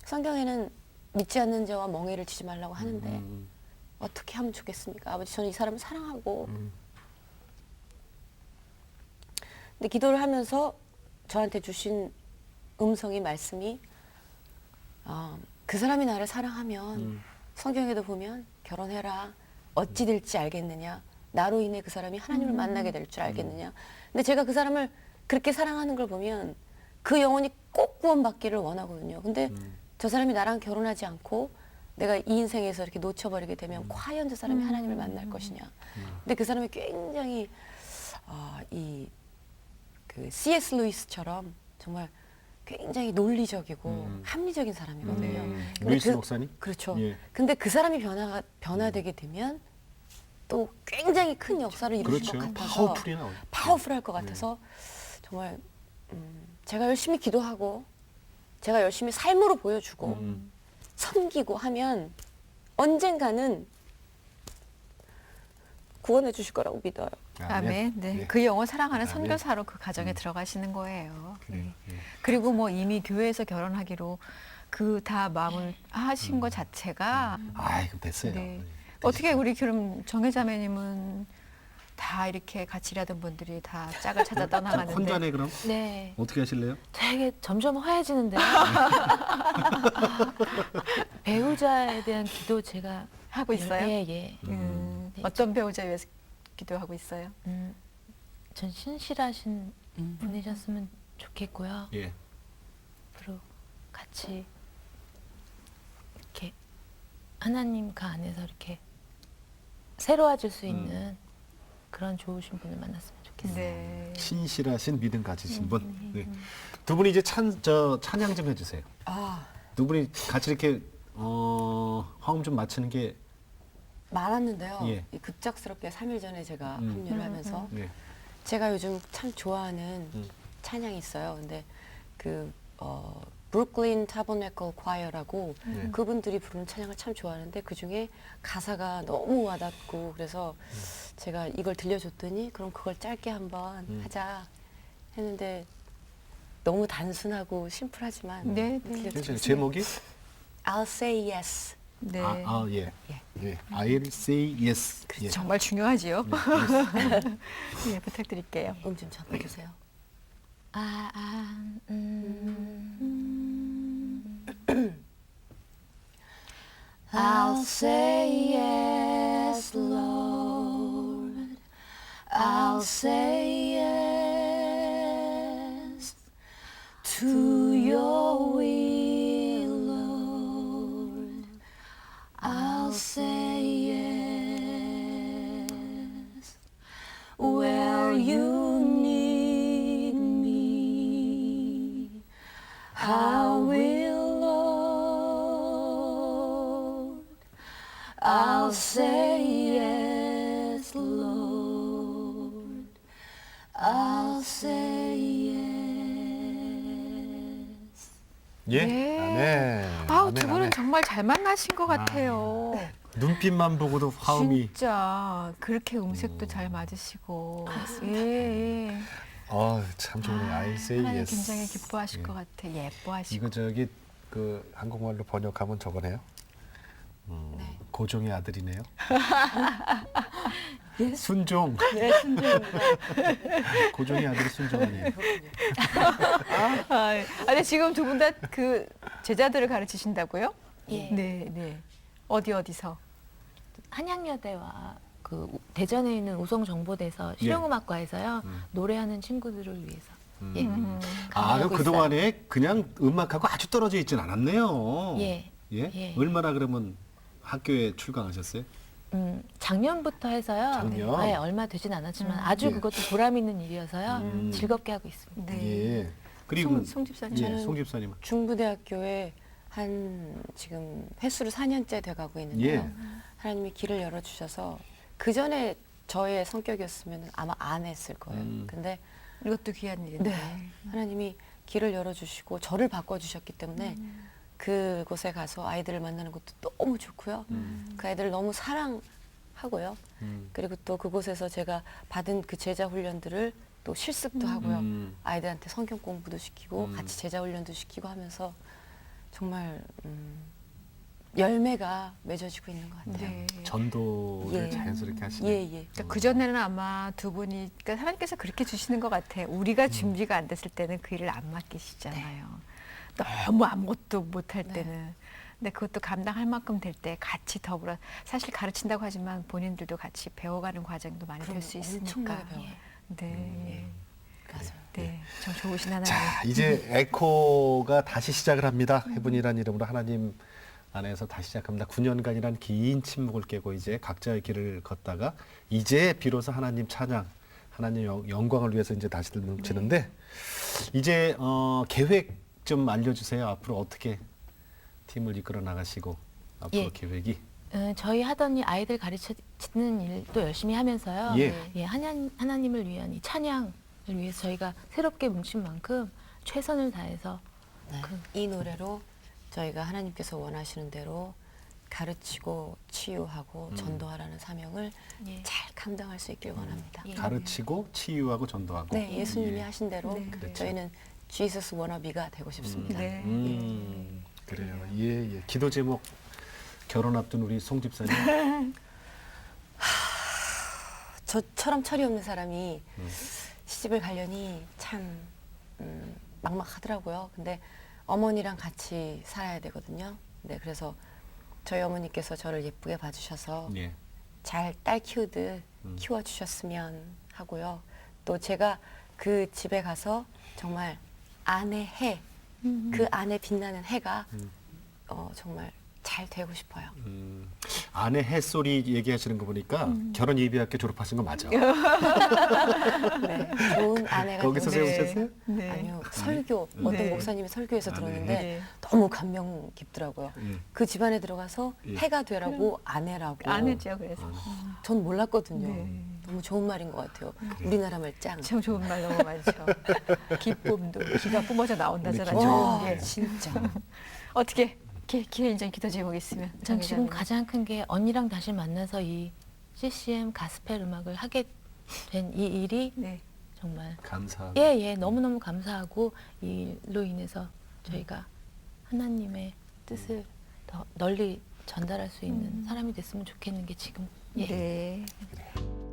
성경에는 믿지 않는 자와 멍에를 치지 말라고 하는데 어떻게 하면 좋겠습니까? 아버지 저는 이 사람을 사랑하고 근데 기도를 하면서 저한테 주신 음성이 말씀이 그 사람이 나를 사랑하면 성경에도 보면 결혼해라 어찌 될지 알겠느냐 나로 인해 그 사람이 하나님을 만나게 될 줄 알겠느냐 근데 제가 그 사람을 그렇게 사랑하는 걸 보면 그 영혼이 꼭 구원받기를 원하거든요 근데 저 사람이 나랑 결혼하지 않고 내가 이 인생에서 이렇게 놓쳐버리게 되면 과연 저 사람이 하나님을 만날 것이냐 근데 그 사람이 굉장히 그 C.S. 루이스처럼 정말 굉장히 논리적이고 합리적인 사람이거든요. 근데 루이스 목사님? 그렇죠. 예. 근데 그 사람이 변화되게 되면 또 굉장히 큰 역사를 이루실 그렇죠. 것 같아서 파워풀이 나오죠. 파워풀할 것 같아서 정말 제가 열심히 기도하고 제가 열심히 삶으로 보여주고 섬기고 하면 언젠가는 구원해 주실 거라고 믿어요. 아멘. 네. 예. 그 영혼 사랑하는 아멘. 선교사로 그 가정에 들어가시는 거예요. 그래요. 예. 그리고 뭐 이미 교회에서 결혼하기로 그 다 마음을 하신 것 자체가 아이, 그럼 됐어요. 네. 어떻게 우리 그럼 정혜자매님은 다 이렇게 같이 일하던 분들이 다 짝을 찾아 떠나가는데 혼자네 그럼? 네. 어떻게 하실래요? 되게 점점 허해지는데요. 배우자에 대한 기도 제가 하고 있어요? 예. 네. 어떤 배우자 위해서 기도하고 있어요? 전 신실하신 분이셨으면 좋겠고요. 예. 앞으로 같이 이렇게 하나님 그 안에서 이렇게 새로워질 수 있는 그런 좋으신 분을 만났으면 좋겠어요. 네. 신실하신 믿음 가지신 분. 네. 두 분이 이제 찬양 좀 해주세요. 두 분이 같이 이렇게 화음 좀 맞추는 게 많았는데요. 예. 이 급작스럽게 3일 전에 제가 합류를 하면서 네. 제가 요즘 참 좋아하는 찬양이 있어요. 근데 그 브루클린 타버네클 콰이어라고 네. 그분들이 부르는 찬양을 참 좋아하는데 그 중에 가사가 너무 와닿고 그래서 제가 이걸 들려줬더니 그럼 그걸 짧게 한번 하자 했는데 너무 단순하고 심플하지만 네, 네. 들려드리겠습니다. 제목이 I'll say yes. 네. 예. 예. 예. I'll say yes. 예. 정말 중요하지요. 네. 네, 부탁드릴게요. 좀 잡아주세요. I'll say yes, Lord. I'll say yes to your will, Lord. I'll say yes where you need me. I will, Lord. I'll say yes, Lord. I'll say yes. 예. 네. 아멘. 아우, 아멘, 두 분은 아멘. 정말 잘 만나신 것 같아요. 눈빛만 보고도 화음이 진짜 그렇게 음색도 잘 맞으시고. 예, 예. 참 좋네. I'll say 하나님 yes. 굉장히 기뻐하실 예. 것 같아. 예뻐하시고. 이거 그 한국말로 번역하면 저거네요. 네. 고종의 아들이네요. 예? 순종. 네, 순종입니다. 고종의 아들이 순종 아니에요. 아니 지금 두 분 다 그 제자들을 가르치신다고요? 예. 네, 네. 어디서? 한양여대와 그 대전에 있는 우성정보대에서 실용음악과에서요 노래하는 친구들을 위해서 예. 그럼 강의하고 그동안에 그냥 음악하고 아주 떨어져 있진 않았네요. 예. 예? 예. 얼마나 그러면 학교에 출강하셨어요? 작년부터 해서요. 작년? 네, 얼마 되진 않았지만 아주 예. 그것도 보람 있는 일이어서요. 즐겁게 하고 있습니다. 네. 예. 그리고 송 집사님. 예, 저는 송 집사님. 중부대학교에 한 지금 횟수로 4년째 돼가고 있는데요. 예. 하나님이 길을 열어주셔서 그 전에 저의 성격이었으면 아마 안 했을 거예요. 근데 이것도 귀한 일인데. 네, 하나님이 길을 열어주시고 저를 바꿔주셨기 때문에 그곳에 가서 아이들을 만나는 것도 너무 좋고요. 그 아이들을 너무 사랑하고요. 그리고 또 그곳에서 제가 받은 그 제자 훈련들을 또 실습도 하고요. 아이들한테 성경 공부도 시키고 같이 제자 훈련도 시키고 하면서 정말 열매가 맺어지고 있는 것 같아요. 네. 전도를 예. 자연스럽게 하시네. 예, 예. 그러니까 그 전에는 아마 두 분이 그러니까 하나님께서 그렇게 주시는 것 같아요. 우리가 준비가 안 됐을 때는 그 일을 안 맡기시잖아요. 너무 아무것도 못할 네. 때는. 근데 그것도 감당할 만큼 될 때 같이 더불어 사실 가르친다고 하지만 본인들도 같이 배워가는 과정도 많이 될 수 있으니까. 엄청나게 배워요. 네. 맞아요. 네. 참 좋으신 하나님. 자, 이제 에코가 다시 시작을 합니다. 해분이라는 이름으로 하나님 안에서 다시 시작합니다. 9년간이란 긴 침묵을 깨고 이제 각자의 길을 걷다가 이제 비로소 하나님 찬양, 하나님 영광을 위해서 이제 다시 뭉치는데 이제 계획 좀 알려주세요. 앞으로 어떻게 팀을 이끌어 나가시고 앞으로 예. 계획이. 저희 하던 일 아이들 가르치는 일도 열심히 하면서요. 예. 하나님을 위한 이 찬양을 위해서 저희가 새롭게 뭉친 만큼 최선을 다해서 네. 이 노래로 저희가 하나님께서 원하시는 대로 가르치고 치유하고 전도하라는 사명을 예. 잘 감당할 수 있길 원합니다. 예. 가르치고 치유하고 전도하고. 네, 예수님이 예. 하신 대로 네. 그렇죠. 저희는 지저스 워너비가 되고 싶습니다. 네. 그래요. 예, 예. 기도 제목 결혼 앞둔 우리 송 집사님. 저처럼 철이 없는 사람이 시집을 가려니 참 막막하더라고요. 근데 어머니랑 같이 살아야 되거든요. 네, 그래서 저희 어머니께서 저를 예쁘게 봐주셔서 예. 잘 딸 키우듯 키워주셨으면 하고요. 또 제가 그 집에 가서 정말 아내 해, 그 안에 빛나는 해가 정말 잘 되고 싶어요. 아내 햇소리 얘기하시는 거 보니까 결혼 예비학교 졸업하신 거 맞아. 네, 좋은 아내가 거기서 되고 세우셨어요? 네. 아니요, 설교 어떤 네. 목사님이 설교에서 아, 들었는데 네. 너무 감명 깊더라고요. 예. 그 집안에 들어가서 예. 해가 되라고 아내라고. 안 했죠, 그래서. 전 몰랐거든요. 네. 너무 좋은 말인 것 같아요. 우리나라 말 짱. 참 좋은 말 너무 많죠. 기쁨도 기가 뿜어져 나온다잖아요. 와, 예. 진짜. 어떻게 기회인전 기도 제목 있으면 전 장 지금 기자님. 가장 큰 게 언니랑 다시 만나서 이 CCM 가스펠 음악을 하게 된 이 일이 네. 정말 감사. 예, 너무너무 감사하고 이 일로 인해서 저희가 하나님의 뜻을 더 널리 전달할 수 있는 사람이 됐으면 좋겠는 게 지금 예. 네.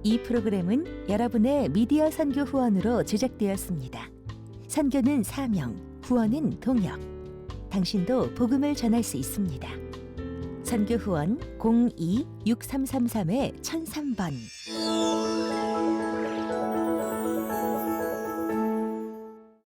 이 프로그램은 여러분의 미디어 선교 후원으로 제작되었습니다. 선교는 사명, 후원은 동역. 당신도 복음을 전할 수 있습니다. 선교 후원 02-6333-1003번